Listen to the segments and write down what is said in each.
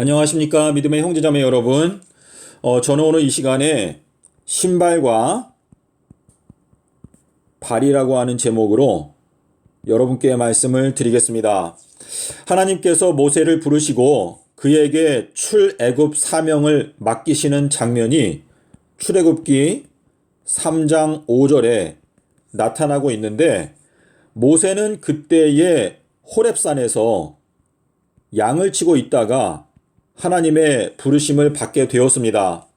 안녕하십니까 믿음의 형제자매 여러분. 저는 오늘 이 시간에 신발과 발이라고 하는 제목으로 여러분께 말씀을 드리겠습니다. 하나님께서 모세를 부르시고 그에게 출애굽 사명을 맡기시는 장면이 출애굽기 3장 5절에 나타나고 있는데, 모세는 그때에 호렙산에서 양을 치고 있다가 하나님의 부르심을 받게 되었습니다.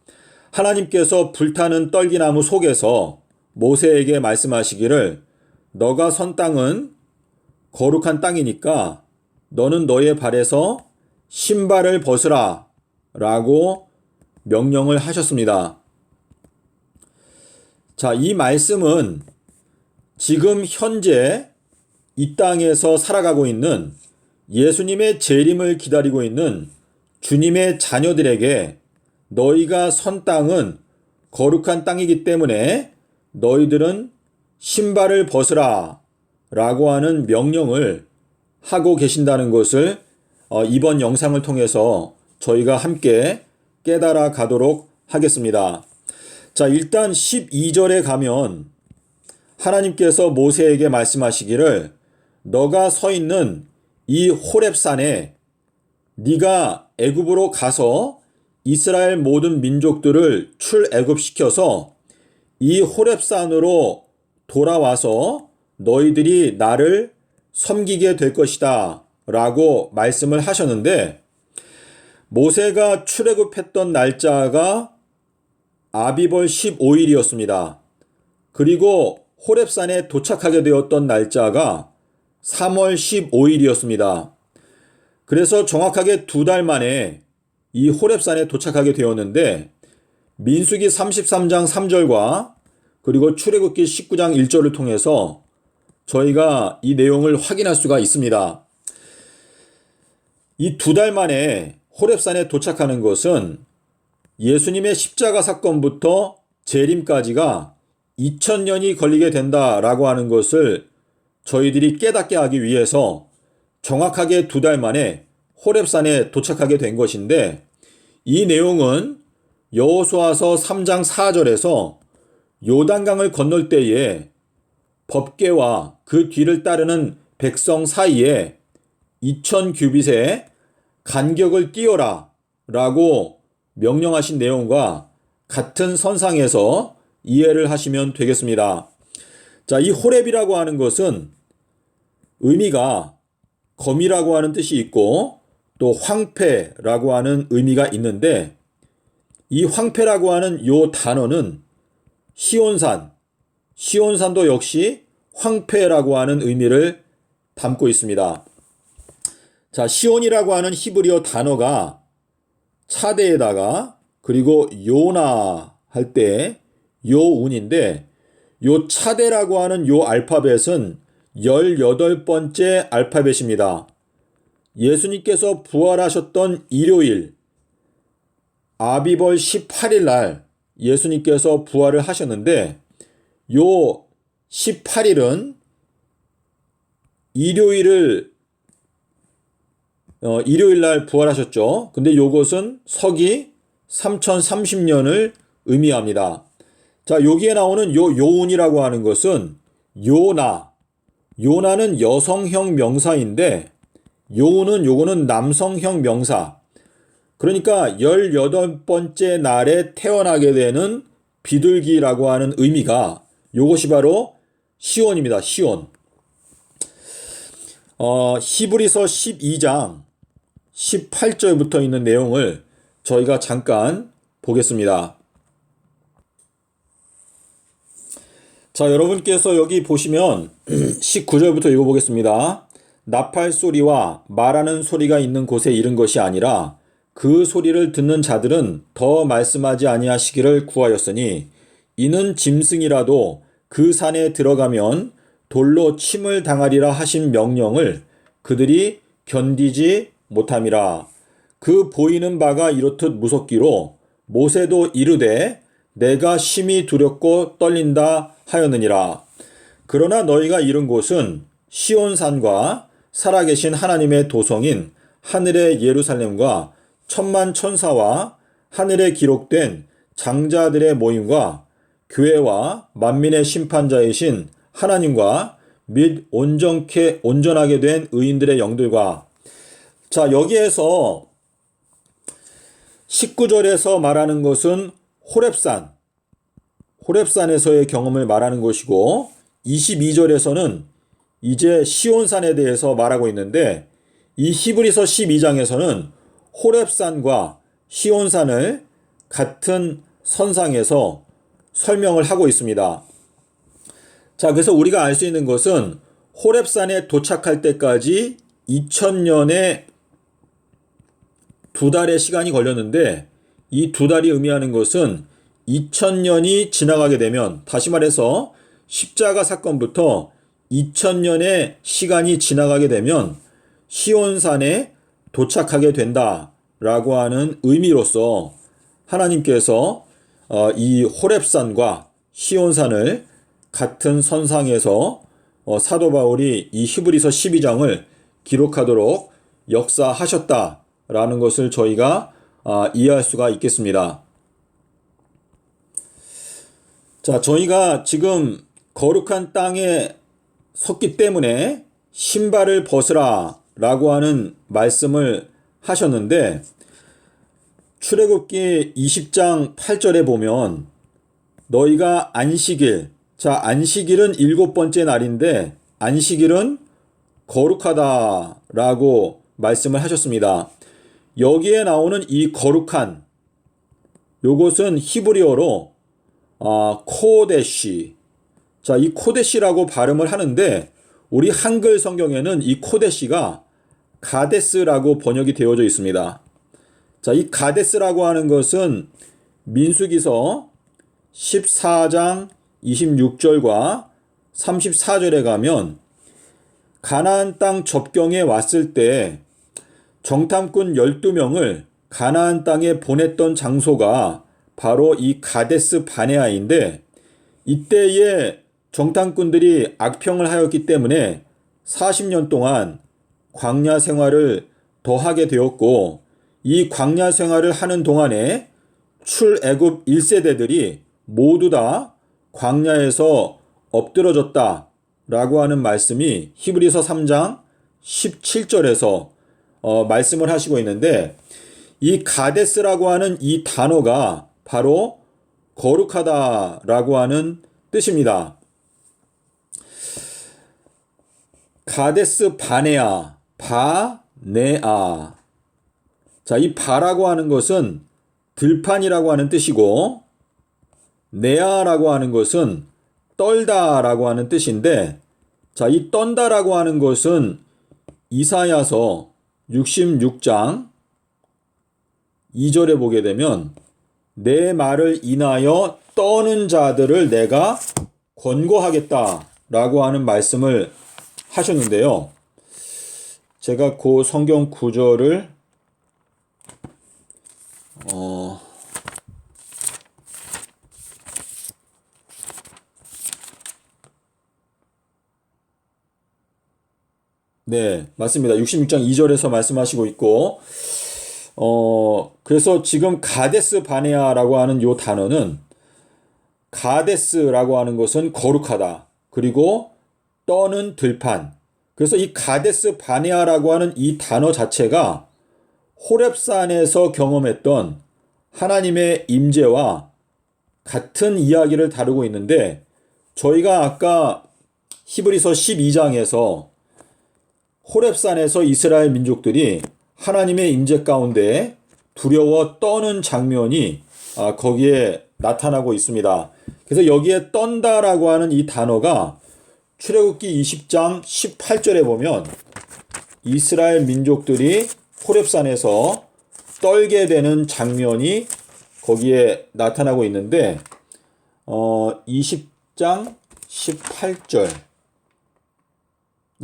하나님께서 불타는 떨기나무 속에서 모세에게 말씀하시기를, 너가 선 땅은 거룩한 땅이니까 너는 너의 발에서 신발을 벗으라 라고 명령을 하셨습니다. 자, 이 말씀은 지금 현재 이 땅에서 살아가고 있는 예수님의 재림을 기다리고 있는 주님의 자녀들에게 너희가 선 땅은 거룩한 땅이기 때문에 너희들은 신발을 벗으라 라고 하는 명령을 하고 계신다는 것을 이번 영상을 통해서 저희가 함께 깨달아 가도록 하겠습니다. 자, 일단 12절에 가면 하나님께서 모세에게 말씀하시기를, 너가 서 있는 이 호렙산에 네가 애굽으로 가서 이스라엘 모든 민족들을 출애굽시켜서 이 호렙산으로 돌아와서 너희들이 나를 섬기게 될 것이다 라고 말씀을 하셨는데, 모세가 출애굽했던 날짜가 아비벌 15일이었습니다. 그리고 호렙산에 도착하게 되었던 날짜가 3월 15일이었습니다. 그래서 정확하게 2달 만에 이 호렙산에 도착하게 되었는데, 민수기 33장 3절과 그리고 출애굽기 19장 1절을 통해서 저희가 이 내용을 확인할 수가 있습니다. 이 2달 만에 호렙산에 도착하는 것은 예수님의 십자가 사건부터 재림까지가 2000년이 걸리게 된다라고 하는 것을 저희들이 깨닫게 하기 위해서 정확하게 2달 만에 호렙산에 도착하게 된 것인데, 이 내용은 여호수아서 3장 4절에서 요단강을 건널 때에 법궤와 그 뒤를 따르는 백성 사이에 2000규빗의 간격을 띄어라 라고 명령하신 내용과 같은 선상에서 이해를 하시면 되겠습니다. 자, 이 호렙이라고 하는 것은 의미가 검이라고 하는 뜻이 있고 또 황폐라고 하는 의미가 있는데, 이 황폐라고 하는 요 단어는 시온산도 역시 황폐라고 하는 의미를 담고 있습니다. 자, 시온이라고 하는 히브리어 단어가 차대에다가 그리고 요나 할 때 요운인데, 요 차대라고 하는 요 알파벳은 18번째 알파벳입니다. 예수님께서 부활하셨던 일요일 아비벌 18일 날 예수님께서 부활을 하셨는데, 요 18일은 일요일 날 부활하셨죠. 근데 요것은 서기 3030년을 의미합니다. 자, 여기에 나오는 요운이라고 하는 것은 요나는 여성형 명사인데, 요거는 남성형 명사. 그러니까 18번째 날에 태어나게 되는 비둘기라고 하는 의미가 요것이 바로 시온입니다. 시온. 히브리서 12장 18절부터 있는 내용을 저희가 잠깐 보겠습니다. 자, 여러분께서 여기 보시면 19절부터 읽어보겠습니다. 나팔 소리와 말하는 소리가 있는 곳에 이른 것이 아니라 그 소리를 듣는 자들은 더 말씀하지 아니하시기를 구하였으니, 이는 짐승이라도 그 산에 들어가면 돌로 침을 당하리라 하신 명령을 그들이 견디지 못함이라. 그 보이는 바가 이렇듯 무섭기로 모세도 이르되 내가 심히 두렵고 떨린다 하였느니라. 그러나 너희가 이른 곳은 시온산과 살아계신 하나님의 도성인 하늘의 예루살렘과 천만 천사와 하늘에 기록된 장자들의 모임과 교회와 만민의 심판자이신 하나님과 및 온전하게 된 의인들의 영들과. 자, 여기에서 19절에서 말하는 것은 호렙산에서의 경험을 말하는 것이고, 22절에서는 이제 시온산에 대해서 말하고 있는데, 이 히브리서 12장에서는 호렙산과 시온산을 같은 선상에서 설명을 하고 있습니다. 자, 그래서 우리가 알 수 있는 것은 호렙산에 도착할 때까지 2000년의 2달의 시간이 걸렸는데, 이 2달이 의미하는 것은 2000년이 지나가게 되면, 다시 말해서 십자가 사건부터 2000년의 시간이 지나가게 되면 시온산에 도착하게 된다라고 하는 의미로서 하나님께서 이 호렙산과 시온산을 같은 선상에서 사도 바울이 이 히브리서 12장을 기록하도록 역사하셨다라는 것을 저희가 이해할 수가 있겠습니다. 자, 저희가 지금 거룩한 땅에 섰기 때문에 신발을 벗으라 라고 하는 말씀을 하셨는데, 출애굽기 20장 8절에 보면 너희가 안식일, 자, 안식일은 7번째 날인데 안식일은 거룩하다 라고 말씀을 하셨습니다. 여기에 나오는 이 거룩한, 요것은 히브리어로 코데시. 자, 이 코데시라고 발음을 하는데 우리 한글 성경에는 이 코데시가 가데스라고 번역이 되어져 있습니다. 자, 이 가데스라고 하는 것은 민수기서 14장 26절과 34절에 가면 가나안 땅 접경에 왔을 때 정탐꾼 12명을 가나안 땅에 보냈던 장소가 바로 이 가데스 바네아인데, 이때에 정탐꾼들이 악평을 하였기 때문에 40년 동안 광야 생활을 더하게 되었고, 이 광야 생활을 하는 동안에 출애굽 1세대들이 모두 다 광야에서 엎드러졌다 라고 하는 말씀이 히브리서 3장 17절에서 말씀을 하시고 있는데, 이 가데스라고 하는 이 단어가 바로 거룩하다 라고 하는 뜻입니다. 가데스 바네아, 바네아. 자, 이 바라고 하는 것은 들판이라고 하는 뜻이고, 네아라고 하는 것은 떨다라고 하는 뜻인데, 자, 이 떤다라고 하는 것은 이사야서 66장 2절에 보게 되면 내 말을 인하여 떠는 자들을 내가 권고하겠다라고 하는 말씀을 하셨는데요. 제가 그 성경 구절을 네, 맞습니다. 66장 2절에서 말씀하시고 있고, 그래서 지금 가데스 바네아라고 하는 요 단어는, 가데스라고 하는 것은 거룩하다. 그리고 떠는 들판. 그래서 이 가데스 바네아라고 하는 이 단어 자체가 호렙산에서 경험했던 하나님의 임재와 같은 이야기를 다루고 있는데, 저희가 아까 히브리서 12장에서 호렙산에서 이스라엘 민족들이 하나님의 임재 가운데 두려워 떠는 장면이 거기에 나타나고 있습니다. 그래서 여기에 떤다라고 하는 이 단어가 출애굽기 20장 18절에 보면 이스라엘 민족들이 호렙산에서 떨게 되는 장면이 거기에 나타나고 있는데, 20장 18절.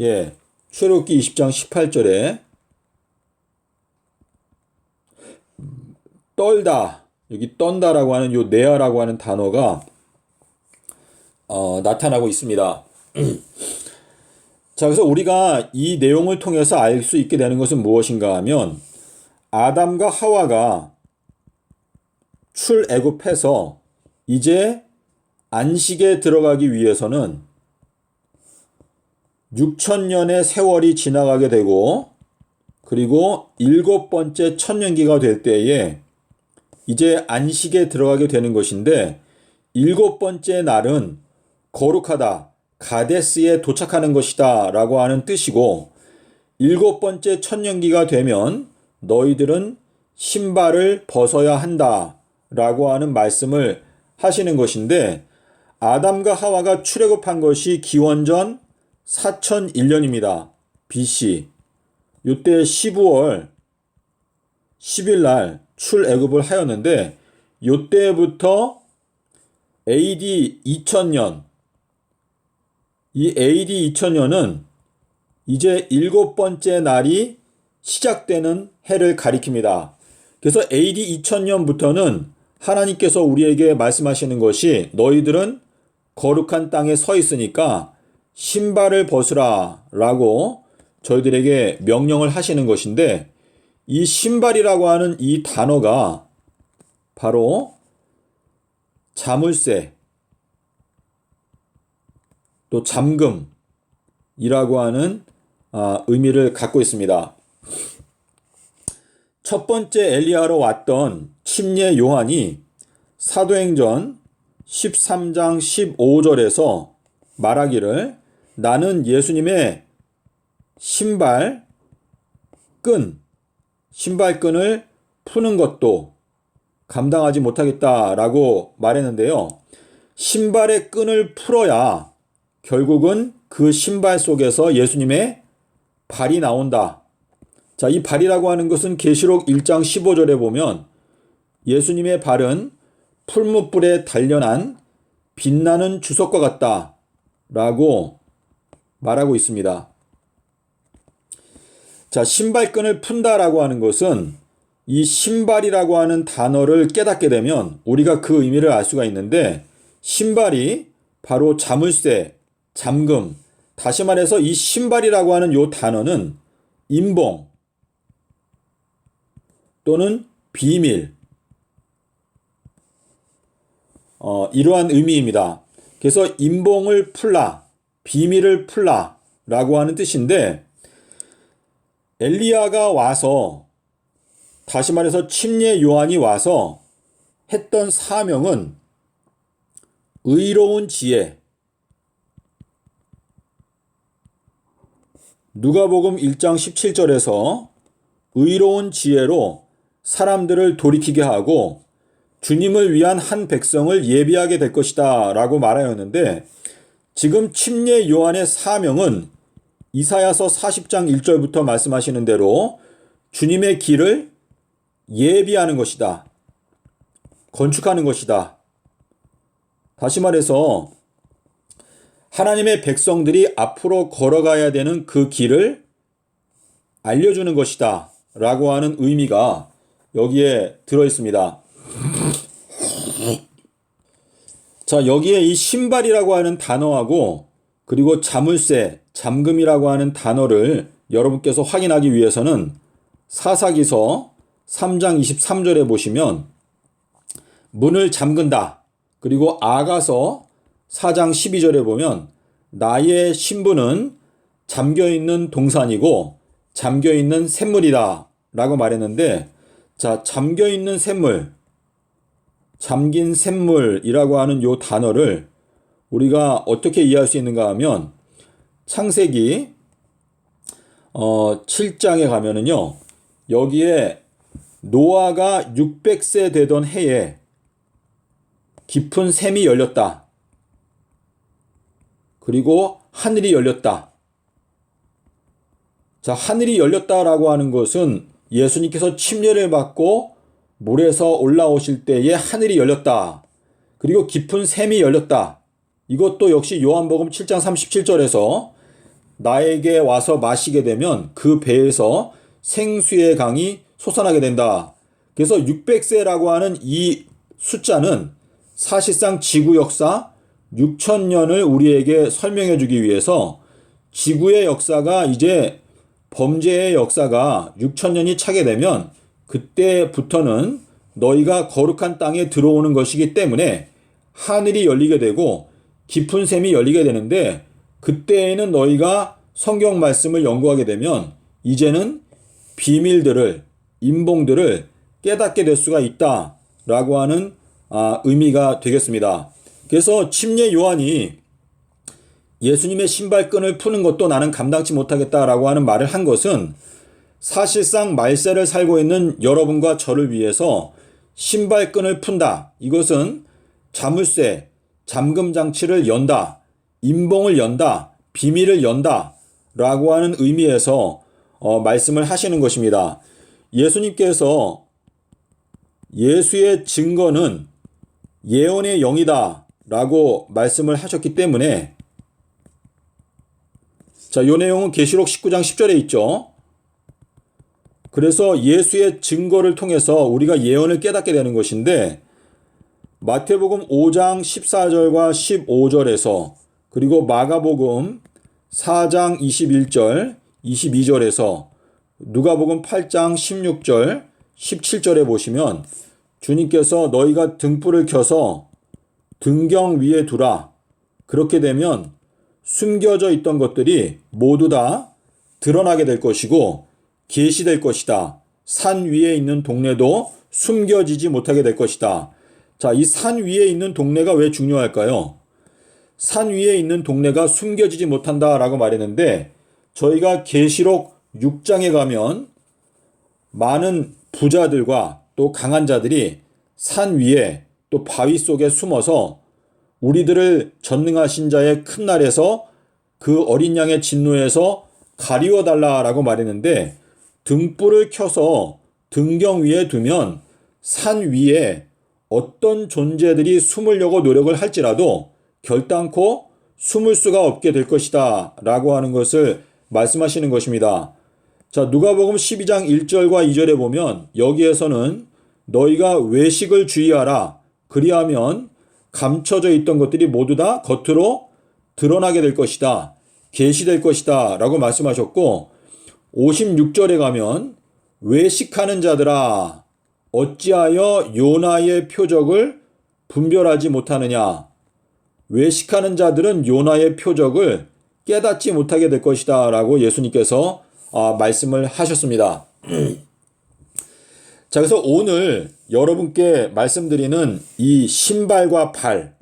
예. 출애굽기 20장 18절에 떨다, 여기 떤다라고 하는 요 네아라고 하는 단어가 나타나고 있습니다. 자, 그래서 우리가 이 내용을 통해서 알 수 있게 되는 것은 무엇인가 하면, 아담과 하와가 출애굽해서 이제 안식에 들어가기 위해서는 6천년의 세월이 지나가게 되고 그리고 7번째 천년기가 될 때에 이제 안식에 들어가게 되는 것인데 7번째 날은 거룩하다, 가데스에 도착하는 것이다 라고 하는 뜻이고 7번째 천년기가 되면 너희들은 신발을 벗어야 한다 라고 하는 말씀을 하시는 것인데 아담과 하와가 출애굽한 것이 기원전 4001년입니다. BC. 이때 12월 10일 날 출애굽을 하였는데 이때부터 AD 2000년 이 AD 2000년은 이제 7번째 날이 시작되는 해를 가리킵니다. 그래서 AD 2000년부터는 하나님께서 우리에게 말씀하시는 것이 너희들은 거룩한 땅에 서 있으니까 신발을 벗으라 라고 저희들에게 명령을 하시는 것인데 이 신발이라고 하는 이 단어가 바로 자물쇠 또 잠금이라고 하는 의미를 갖고 있습니다. 첫 번째 엘리야로 왔던 침례 요한이 사도행전 13장 15절에서 말하기를 나는 예수님의 신발끈을 푸는 것도 감당하지 못하겠다라고 말했는데요. 신발의 끈을 풀어야 결국은 그 신발 속에서 예수님의 발이 나온다. 자, 이 발이라고 하는 것은 계시록 1장 15절에 보면 예수님의 발은 풀무불에 단련한 빛나는 주석과 같다 라고 말하고 있습니다. 자, 신발끈을 푼다라고 하는 것은 이 신발이라고 하는 단어를 깨닫게 되면 우리가 그 의미를 알 수가 있는데 신발이 바로 자물쇠, 잠금, 다시 말해서 이 신발이라고 하는 이 단어는 임봉 또는 비밀 이러한 의미입니다. 그래서 임봉을 풀라, 비밀을 풀라 라고 하는 뜻인데 엘리야가 와서 다시 말해서 침례 요한이 와서 했던 사명은 의로운 지혜 누가복음 1장 17절에서 의로운 지혜로 사람들을 돌이키게 하고 주님을 위한 한 백성을 예비하게 될 것이다 라고 말하였는데 지금 침례 요한의 사명은 이사야서 40장 1절부터 말씀하시는 대로 주님의 길을 예비하는 것이다. 건축하는 것이다. 다시 말해서 하나님의 백성들이 앞으로 걸어가야 되는 그 길을 알려주는 것이다 라고 하는 의미가 여기에 들어있습니다. 자, 여기에 이 신발이라고 하는 단어하고 그리고 자물쇠, 잠금이라고 하는 단어를 여러분께서 확인하기 위해서는 사사기서 3장 23절에 보시면 문을 잠근다. 그리고 아가서 4장 12절에 보면 나의 신부는 잠겨있는 동산이고 잠겨있는 샘물이다 라고 말했는데 자, 잠겨있는 샘물, 잠긴 샘물이라고 하는 이 단어를 우리가 어떻게 이해할 수 있는가 하면 창세기 7장에 가면은요 여기에 노아가 600세 되던 해에 깊은 샘이 열렸다. 그리고 하늘이 열렸다. 자, 하늘이 열렸다라고 하는 것은 예수님께서 침례를 받고 물에서 올라오실 때에 하늘이 열렸다. 그리고 깊은 샘이 열렸다. 이것도 역시 요한복음 7장 37절에서 나에게 와서 마시게 되면 그 배에서 생수의 강이 솟아나게 된다. 그래서 600세라고 하는 이 숫자는 사실상 지구 역사 6천년을 우리에게 설명해 주기 위해서 지구의 역사가 이제 범죄의 역사가 6천년이 차게 되면 그때부터는 너희가 거룩한 땅에 들어오는 것이기 때문에 하늘이 열리게 되고 깊은 샘이 열리게 되는데, 그때에는 너희가 성경 말씀을 연구하게 되면 이제는 비밀들을, 인봉들을 깨닫게 될 수가 있다라고 하는 의미가 되겠습니다. 그래서 침례 요한이 예수님의 신발끈을 푸는 것도 나는 감당치 못하겠다라고 하는 말을 한 것은, 사실상 말세를 살고 있는 여러분과 저를 위해서 신발끈을 푼다, 이것은 자물쇠, 잠금 장치를 연다, 인봉을 연다, 비밀을 연다 라고 하는 의미에서 말씀을 하시는 것입니다. 예수님께서 예수의 증거는 예언의 영이다 라고 말씀을 하셨기 때문에, 자, 이 내용은 계시록 19장 10절에 있죠. 그래서 예수의 증거를 통해서 우리가 예언을 깨닫게 되는 것인데, 마태복음 5장 14절과 15절에서, 그리고 마가복음 4장 21절, 22절에서, 누가복음 8장 16절, 17절에 보시면 주님께서 너희가 등불을 켜서 등경 위에 두라. 그렇게 되면 숨겨져 있던 것들이 모두 다 드러나게 될 것이고 계시될 것이다. 산 위에 있는 동네도 숨겨지지 못하게 될 것이다. 자, 이 산 위에 있는 동네가 왜 중요할까요? 산 위에 있는 동네가 숨겨지지 못한다라고 말했는데, 저희가 계시록 6장에 가면 많은 부자들과 또 강한 자들이 산 위에 또 바위 속에 숨어서 우리들을 전능하신 자의 큰 날에서 그 어린 양의 진노에서 가리워 달라라고 말했는데, 등불을 켜서 등경 위에 두면 산 위에 어떤 존재들이 숨으려고 노력을 할지라도 결단코 숨을 수가 없게 될 것이다 라고 하는 것을 말씀하시는 것입니다. 자, 누가복음 12장 1절과 2절에 보면 여기에서는 너희가 외식을 주의하라. 그리하면 감춰져 있던 것들이 모두 다 겉으로 드러나게 될 것이다. 계시될 것이다 라고 말씀하셨고, 56절에 가면 외식하는 자들아 어찌하여 요나의 표적을 분별하지 못하느냐. 외식하는 자들은 요나의 표적을 깨닫지 못하게 될 것이다 라고 예수님께서 말씀을 하셨습니다. 자, 그래서 오늘 여러분께 말씀드리는 이 신발과 발,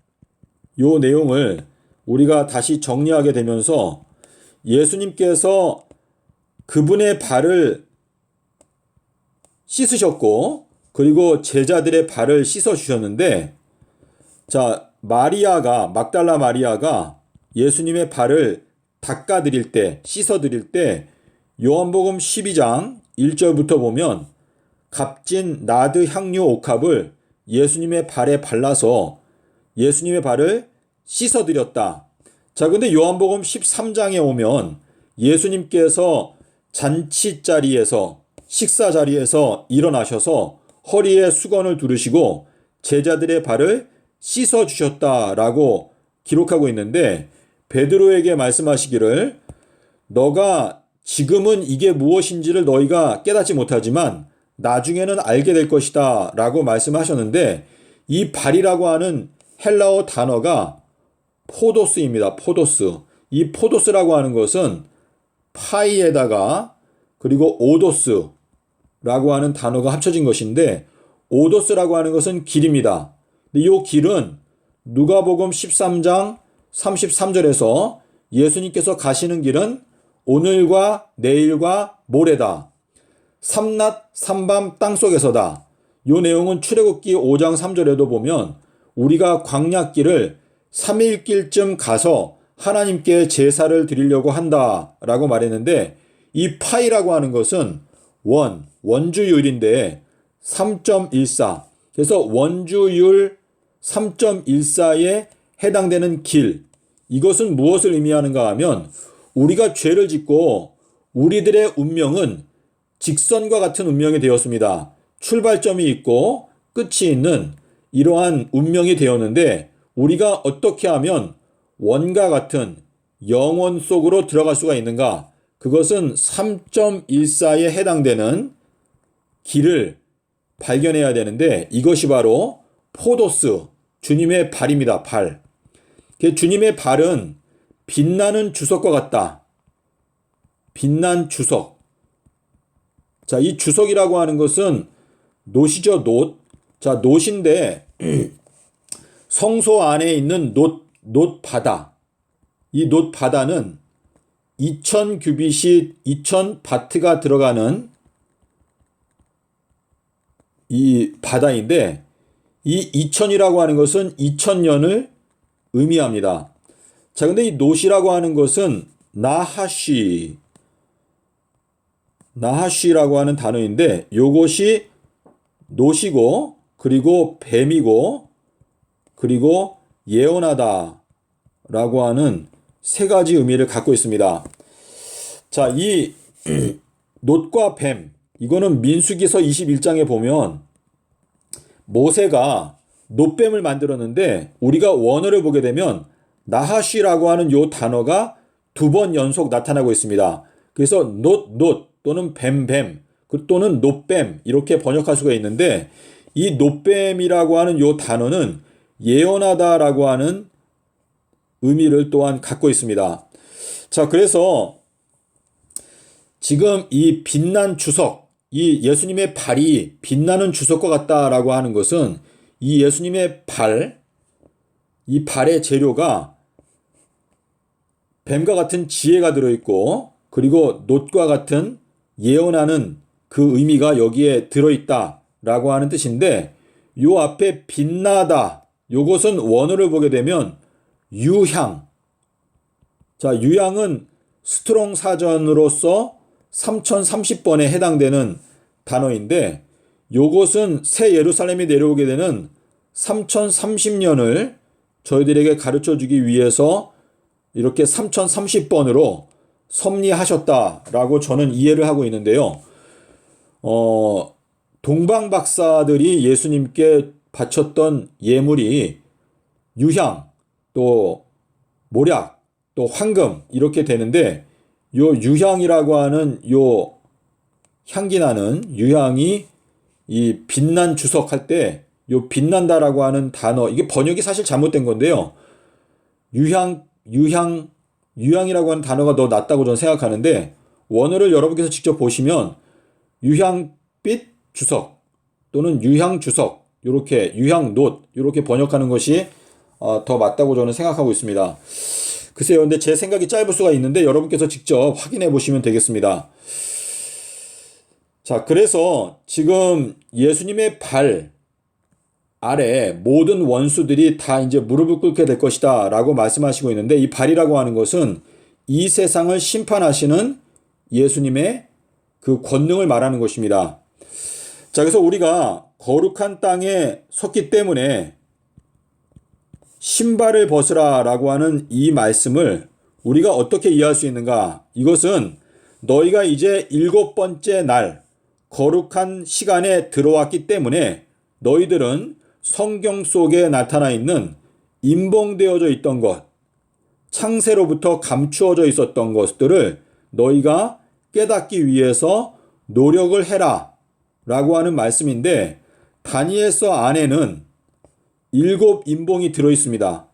요 내용을 우리가 다시 정리하게 되면서, 예수님께서 그분의 발을 씻으셨고 그리고 제자들의 발을 씻어 주셨는데, 자, 막달라 마리아가 예수님의 발을 닦아 드릴 때, 씻어 드릴 때 요한복음 12장 1절부터 보면 값진 나드 향유 옥합을 예수님의 발에 발라서 예수님의 발을 씻어 드렸다. 자, 근데 요한복음 13장에 오면 예수님께서 잔치 자리에서, 식사 자리에서 일어나셔서 허리에 수건을 두르시고 제자들의 발을 씻어 주셨다라고 기록하고 있는데, 베드로에게 말씀하시기를 너가 지금은 이게 무엇인지를 너희가 깨닫지 못하지만 나중에는 알게 될 것이다 라고 말씀하셨는데, 이 발이라고 하는 헬라어 단어가 포도스입니다. 포도스. 이 포도스라고 하는 것은 파이에다가 그리고 오도스라고 하는 단어가 합쳐진 것인데, 오도스라고 하는 것은 길입니다. 이 길은 누가복음 13장 33절에서 예수님께서 가시는 길은 오늘과 내일과 모레다. 삼낮 삼밤 땅속에서다. 이 내용은 출애굽기 5장 3절에도 보면 우리가 광야길을 3일길쯤 가서 하나님께 제사를 드리려고 한다라고 말했는데, 이 파이라고 하는 것은 원주율인데 3.14. 그래서 원주율 3.14에 해당되는 길. 이것은 무엇을 의미하는가 하면, 우리가 죄를 짓고 우리들의 운명은 직선과 같은 운명이 되었습니다. 출발점이 있고 끝이 있는 이러한 운명이 되었는데, 우리가 어떻게 하면 원과 같은 영원 속으로 들어갈 수가 있는가? 그것은 3.14에 해당되는 길을 발견해야 되는데 이것이 바로 포도스, 주님의 발입니다. 발. 주님의 발은 빛나는 주석과 같다. 빛난 주석. 자, 이 주석이라고 하는 것은 놋이죠, 놋. 자, 놋인데 성소 안에 있는 놋바다. 이 놋바다는 2000 규빗이 2000 바트가 들어가는 이 바다인데 이 2000이라고 하는 것은 2000년을 의미합니다. 자, 근데 이 놋이라고 하는 것은 나하쉬라고 하는 단어인데 요것이 놋이고 그리고 뱀이고 그리고 예언하다 라고 하는 세 가지 의미를 갖고 있습니다. 자, 이 놋과 뱀, 이거는 민수기서 21장에 보면 모세가 놋뱀을 만들었는데 우리가 원어를 보게 되면 나하쉬라고 하는 요 단어가 2번 연속 나타나고 있습니다. 그래서 놋 또는 뱀 또는 놋뱀 이렇게 번역할 수가 있는데 이 놋뱀이라고 하는 요 단어는 예언하다라고 하는 의미를 또한 갖고 있습니다. 자, 그래서 지금 이 빛난 주석, 이 예수님의 발이 빛나는 주석과 같다라고 하는 것은 이 예수님의 발, 이 발의 재료가 뱀과 같은 지혜가 들어있고 그리고 놋과 같은 예언하는 그 의미가 여기에 들어있다라고 하는 뜻인데 요 앞에 빛나다, 요것은 원어를 보게 되면 유향. 자, 유향은 스트롱 사전으로서 3030번에 해당되는 단어인데 요것은 새 예루살렘이 내려오게 되는 3030년을 저희들에게 가르쳐 주기 위해서 이렇게 3030번으로 섭리하셨다라고 저는 이해를 하고 있는데요. 동방 박사들이 예수님께 바쳤던 예물이 유향, 또 모략, 또 황금 이렇게 되는데 요 유향이라고 하는 요 향기 나는 유향이 이 빛난 주석 할 때 요 빛난다라고 하는 단어, 이게 번역이 사실 잘못된 건데요. 유향이라고 하는 단어가 더 낫다고 저는 생각하는데 원어를 여러분께서 직접 보시면 유향빛 주석 또는 유향 주석, 요렇게 유향놋 이렇게 번역하는 것이 더 맞다고 저는 생각하고 있습니다. 글쎄요, 근데 제 생각이 짧을 수가 있는데 여러분께서 직접 확인해 보시면 되겠습니다. 자, 그래서 지금 예수님의 발 아래 모든 원수들이 다 이제 무릎을 꿇게 될 것이다 라고 말씀하시고 있는데 이 발이라고 하는 것은 이 세상을 심판하시는 예수님의 그 권능을 말하는 것입니다. 자, 그래서 우리가 거룩한 땅에 섰기 때문에 신발을 벗으라 라고 하는 이 말씀을 우리가 어떻게 이해할 수 있는가? 이것은 너희가 이제 7번째 날 거룩한 시간에 들어왔기 때문에 너희들은 성경 속에 나타나 있는 임봉되어져 있던 것, 창세로부터 감추어져 있었던 것들을 너희가 깨닫기 위해서 노력을 해라 라고 하는 말씀인데 다니엘서 안에는 7 임봉이 들어있습니다.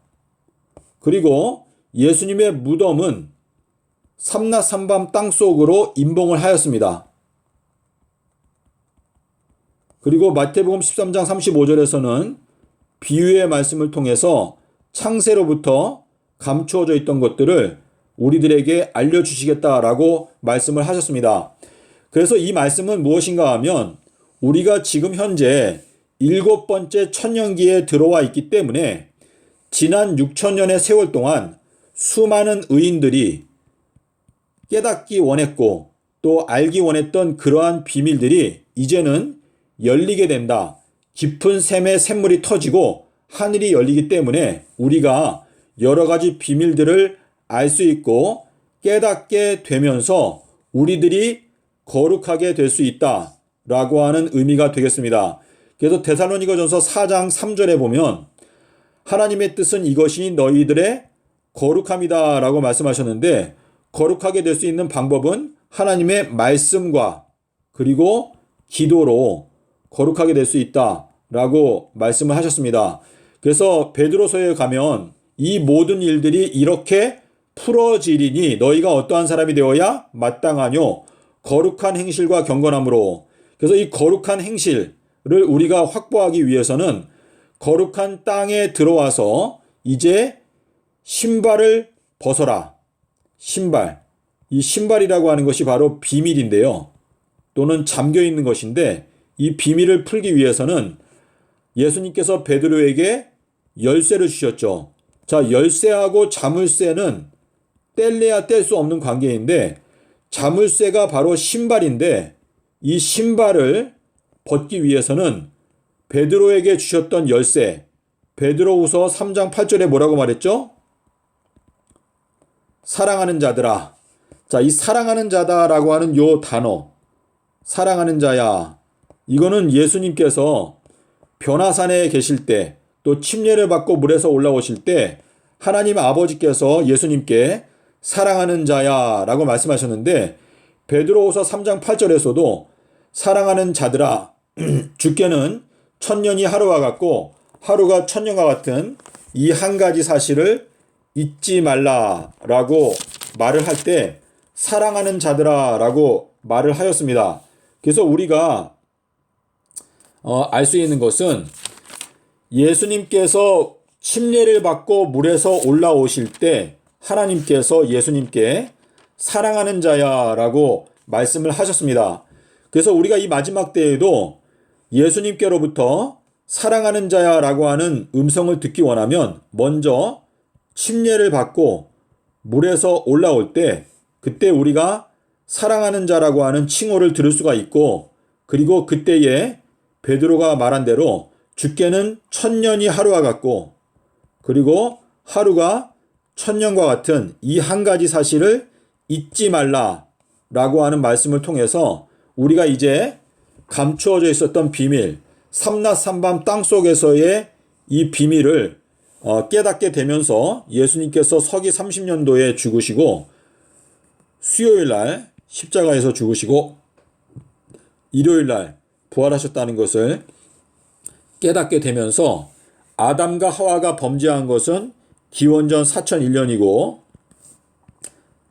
그리고 예수님의 무덤은 삼낮삼밤 땅속으로 임봉을 하였습니다. 그리고 마태복음 13장 35절에서는 비유의 말씀을 통해서 창세로부터 감추어져 있던 것들을 우리들에게 알려주시겠다라고 말씀을 하셨습니다. 그래서 이 말씀은 무엇인가 하면 우리가 지금 현재 7번째 천년기에 들어와 있기 때문에 지난 6천년의 세월 동안 수많은 의인들이 깨닫기 원했고 또 알기 원했던 그러한 비밀들이 이제는 열리게 된다. 깊은 샘의 샘물이 터지고 하늘이 열리기 때문에 우리가 여러 가지 비밀들을 알 수 있고 깨닫게 되면서 우리들이 거룩하게 될 수 있다 라고 하는 의미가 되겠습니다. 그래서 데살로니가전서 4장 3절에 보면 하나님의 뜻은 이것이 너희들의 거룩함이다 라고 말씀하셨는데 거룩하게 될 수 있는 방법은 하나님의 말씀과 그리고 기도로 거룩하게 될 수 있다라고 말씀을 하셨습니다. 그래서 베드로서에 가면 이 모든 일들이 이렇게 풀어지리니 너희가 어떠한 사람이 되어야 마땅하뇨 거룩한 행실과 경건함으로. 그래서 이 거룩한 행실을 우리가 확보하기 위해서는 거룩한 땅에 들어와서 이제 신발을 벗어라. 신발. 이 신발이라고 하는 것이 바로 비밀인데요. 또는 잠겨 있는 것인데 이 비밀을 풀기 위해서는 예수님께서 베드로에게 열쇠를 주셨죠. 자, 열쇠하고 자물쇠는 뗄래야 뗄 수 없는 관계인데 자물쇠가 바로 신발인데 이 신발을 벗기 위해서는 베드로에게 주셨던 열쇠, 베드로후서 3장 8절에 뭐라고 말했죠? 사랑하는 자들아. 자, 이 사랑하는 자다라고 하는 요 단어, 사랑하는 자야, 이거는 예수님께서 변화산에 계실 때, 또 침례를 받고 물에서 올라오실 때 하나님 아버지께서 예수님께 사랑하는 자야 라고 말씀하셨는데 베드로후서 3장 8절에서도 사랑하는 자들아 주께는 천년이 하루와 같고 하루가 천년과 같은 이 한 가지 사실을 잊지 말라라고 말을 할 때 사랑하는 자들아 라고 말을 하였습니다. 그래서 우리가 알 수 있는 것은 예수님께서 침례를 받고 물에서 올라오실 때 하나님께서 예수님께 사랑하는 자야 라고 말씀을 하셨습니다. 그래서 우리가 이 마지막 때에도 예수님께로부터 사랑하는 자야 라고 하는 음성을 듣기 원하면 먼저 침례를 받고 물에서 올라올 때 그때 우리가 사랑하는 자라고 하는 칭호를 들을 수가 있고, 그리고 그때에 베드로가 말한 대로 주께는 천년이 하루와 같고 그리고 하루가 천년과 같은 이 한 가지 사실을 잊지 말라라고 하는 말씀을 통해서 우리가 이제 감추어져 있었던 비밀, 삼낮 삼밤 땅속에서의 이 비밀을 깨닫게 되면서 예수님께서 서기 30년도에 죽으시고 수요일날 십자가에서 죽으시고 일요일날 부활하셨다는 것을 깨닫게 되면서 아담과 하와가 범죄한 것은 기원전 4001년이고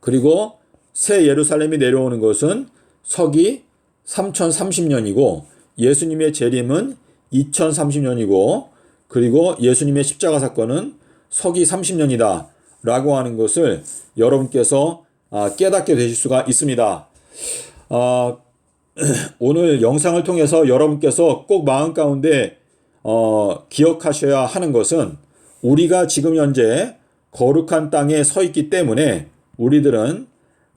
그리고 새 예루살렘이 내려오는 것은 서기 3030년이고 예수님의 재림은 2030년이고 그리고 예수님의 십자가 사건은 서기 30년이다 라고 하는 것을 여러분께서 깨닫게 되실 수가 있습니다. 오늘 영상을 통해서 여러분께서 꼭 마음 가운데 기억하셔야 하는 것은 우리가 지금 현재 거룩한 땅에 서 있기 때문에 우리들은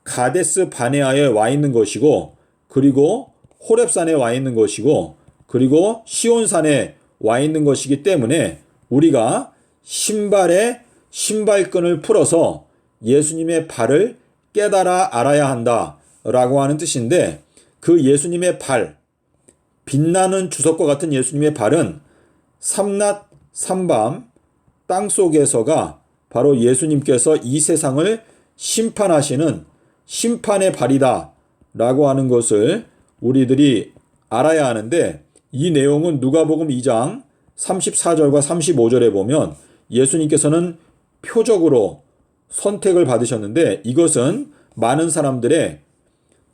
가데스 바네아에 와 있는 것이고 그리고 호렙산에 와 있는 것이고 그리고 시온산에 와 있는 것이기 때문에 우리가 신발의 신발끈을 풀어서 예수님의 발을 깨달아 알아야 한다라고 하는 뜻인데 그 예수님의 발, 빛나는 주석과 같은 예수님의 발은 삼낮 삼밤 땅속에서가 바로 예수님께서 이 세상을 심판하시는 심판의 발이다 라고 하는 것을 우리들이 알아야 하는데, 이 내용은 누가복음 2장 34절과 35절에 보면 예수님께서는 표적으로 선택을 받으셨는데 이것은 많은 사람들의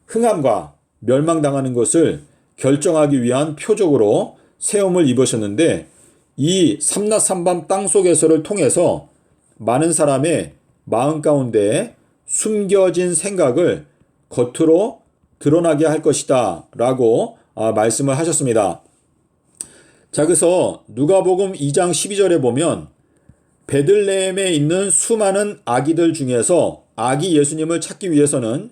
흥함과 멸망당하는 것을 결정하기 위한 표적으로 세움을 입으셨는데, 이 삼낮 삼밤 땅속에서를 통해서 많은 사람의 마음 가운데 숨겨진 생각을 겉으로 드러나게 할 것이다 라고 말씀을 하셨습니다. 자, 그래서 누가복음 2장 12절에 보면 베들레헴에 있는 수많은 아기들 중에서 아기 예수님을 찾기 위해서는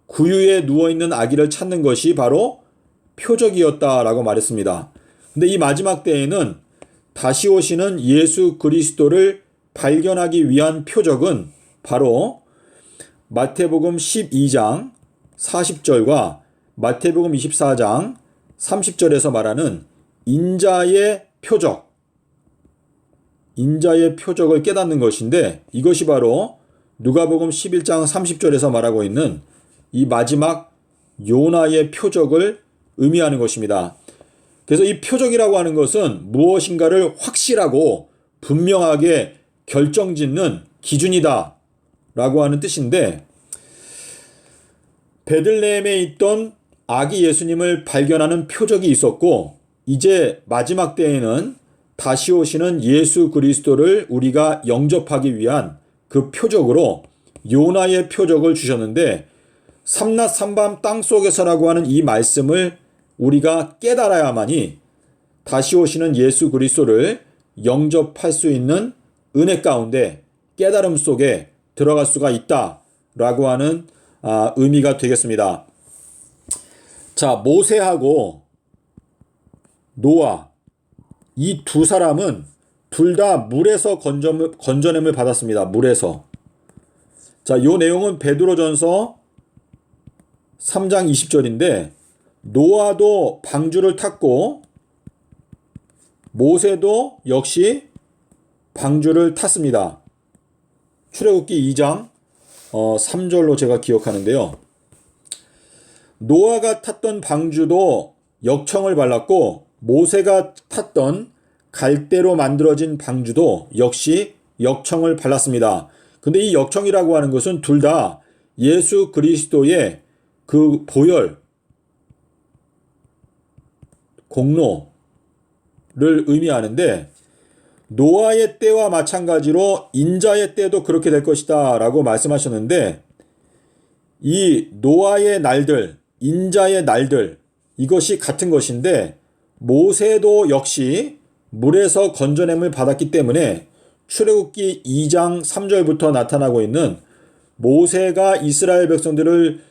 구유에 누워있는 아기를 찾는 것이 바로 표적이었다라고 말했습니다. 근데 이 마지막 때에는 다시 오시는 예수 그리스도를 발견하기 위한 표적은 바로 마태복음 12장 40절과 마태복음 24장 30절에서 말하는 인자의 표적, 인자의 표적을 깨닫는 것인데 이것이 바로 누가복음 11장 30절에서 말하고 있는 이 마지막 요나의 표적을 의미하는 것입니다. 그래서 이 표적이라고 하는 것은 무엇인가를 확실하고 분명하게 결정짓는 기준이다 라고 하는 뜻인데, 베들레헴에 있던 아기 예수님을 발견하는 표적이 있었고, 이제 마지막 때에는 다시 오시는 예수 그리스도를 우리가 영접하기 위한 그 표적으로 요나의 표적을 주셨는데, 삼낮 삼밤 땅속에서라고 하는 이 말씀을 우리가 깨달아야만이 다시 오시는 예수 그리스도를 영접할 수 있는 은혜 가운데 깨달음 속에 들어갈 수가 있다라고 하는 의미가 되겠습니다. 자, 모세하고 노아, 이 두 사람은 둘 다 물에서 건져냄을 받았습니다. 물에서. 자, 요 내용은 베드로전서 3장 20절인데, 노아도 방주를 탔고 모세도 역시 방주를 탔습니다. 출애굽기 2장 3절로 제가 기억하는데요. 노아가 탔던 방주도 역청을 발랐고, 모세가 탔던 갈대로 만들어진 방주도 역시 역청을 발랐습니다. 근데 이 역청이라고 하는 것은 둘 다 예수 그리스도의 그 보혈, 공로를 의미하는데, 노아의 때와 마찬가지로 인자의 때도 그렇게 될 것이다 라고 말씀하셨는데, 이 노아의 날들, 인자의 날들, 이것이 같은 것인데, 모세도 역시 물에서 건져냄을 받았기 때문에 출애굽기 2장 3절부터 나타나고 있는 모세가 이스라엘 백성들을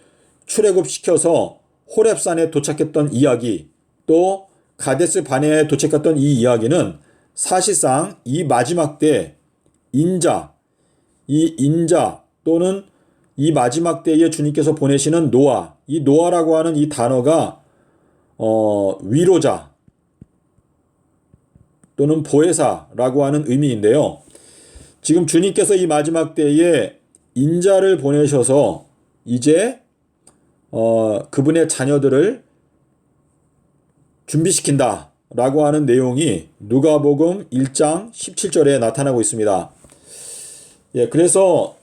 출애굽시켜서 호렙산에 도착했던 이야기, 또 가데스 바네아에 도착했던 이 이야기는 사실상 이 마지막 때 인자, 이 인자 또는 이 마지막 때에 주님께서 보내시는 노아, 이 노아라고 하는 이 단어가 위로자 또는 보혜사라고 하는 의미인데요. 지금 주님께서 이 마지막 때에 인자를 보내셔서 이제 그분의 자녀들을 준비시킨다 라고 하는 내용이 누가복음 1장 17절에 나타나고 있습니다. 예, 그래서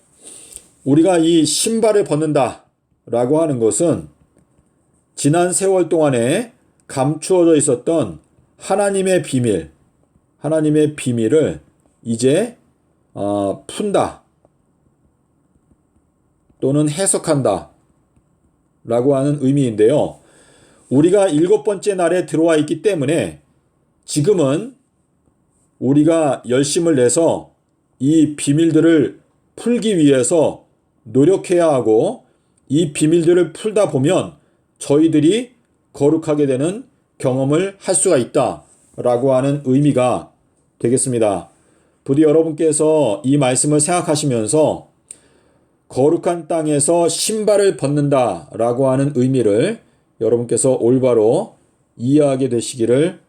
우리가 이 신발을 벗는다 라고 하는 것은 지난 세월 동안에 감추어져 있었던 하나님의 비밀을 이제 푼다 또는 해석한다 라고 하는 의미인데요. 우리가 7번째 날에 들어와 있기 때문에 지금은 우리가 열심을 내서 이 비밀들을 풀기 위해서 노력해야 하고, 이 비밀들을 풀다 보면 저희들이 거룩하게 되는 경험을 할 수가 있다라고 하는 의미가 되겠습니다. 부디 여러분께서 이 말씀을 생각하시면서 거룩한 땅에서 신발을 벗는다라고 하는 의미를 여러분께서 올바로 이해하게 되시기를